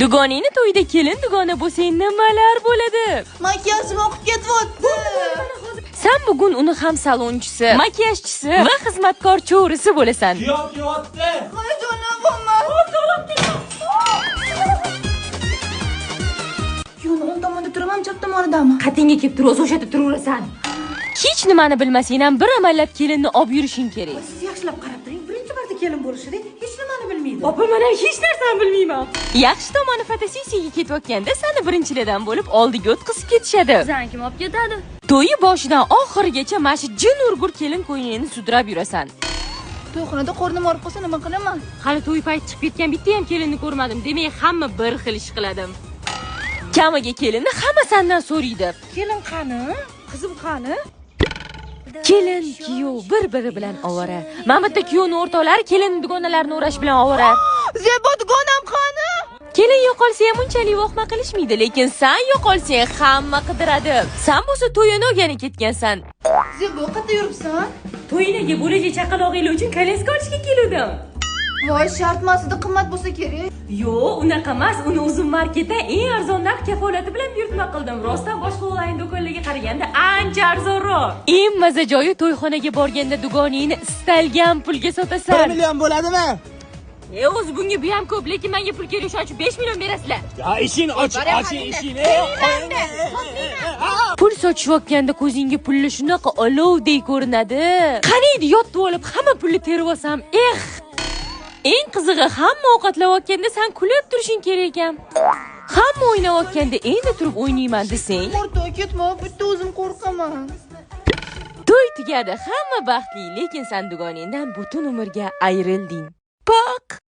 Dugoningni to'yida kelin dugona bo'lsang nimalar bo'ladi? Makiyajim oqib ketyapti. Sen bugun uni ham salonchisi, makiyajchisi va xizmatkor cho'risi bo'lasan. Kuyov kelyapti. Hayajonlanib bo'lmay. Yo'l o'ng tomonda turaman, chap tomonidami? Qatingga kelib tur, o'sha yerda turaverasan. Hech nimani bilmasang ham bir amallab kelinni olib yurishing kerak. Siz yaxshilab qarab turing. Birinchi marta kelin bo'lishida hech nimani bilmaydi. Opa, men ham hech narsani bilmayman. Yaxshi tomoni fotosessiyaga ketayotganda seni birinchilardan bo'lib oldiga o'tkazib ketishadi. Sizlarni kim olib ketadi? To'yi boshidan oxirigacha mana shu jin urgur kelin qo'yningni sudrab yurasan. To'yxonada qornim og'rib qolsa nima qilaman? Hali to'y payti chiqib ketgan bitta ham kelinni ko'rmadim. Demak, hamma bir xil ish qiladim. Kamiga kelinni hamma sendan so'raydi. Kelin qani? Qizim qani? Kelin, kuyov bir-biri bilan ovora. Mana bitta kuyovni o'rtoqlari kelin dugonalarini o'rash bilan ovora. Zebo dugonam qani? Kelin yo'qolsa ham unchalik vohma qilishmaydi, lekin sen yo'qolsang hamma qidiradi. Sen bo'lsa to'yini o'rgani ketgansan. Zebo qayerda yuribsan? To'yinaga bo'lajak chaqaloqinglar uchun kolyaska olishga keldim. Voy, shart masida qimmat bo'lsa kerak. Yo'q, unaqa emas. Uni o'zim marketdan eng arzon narx kafolati bilan buyurtma qildim. Rostdan boshqa onlayn do'konlarga qaraganda ancha arzonroq. Eng maza joyi to'yxonaga borganda dugoningni istalgan pulga sotasan. 1 million bo'ladimi? O'zi bunga bu ham ko'p, lekin menga pul kerak, shuning uchun 5 million berasizlar. Ya ishing oching ishingni. Pul sochishayotganda ko'zingga pulli shunaqa olovdek ko'rinadi. Qaniydi yotib olib hamma pulni terib olsam, eng qizig'i hamma ovqatlayotganda sen kulib turishing kerak ekan. Hamma o'ynayotganda endi turib o'ynayman desang, To'y ketma, bitta o'zim qo'rqaman. to'y tugadi, hamma baxtli, lekin sen dugoningdan butun umrga ayrilding. Poq!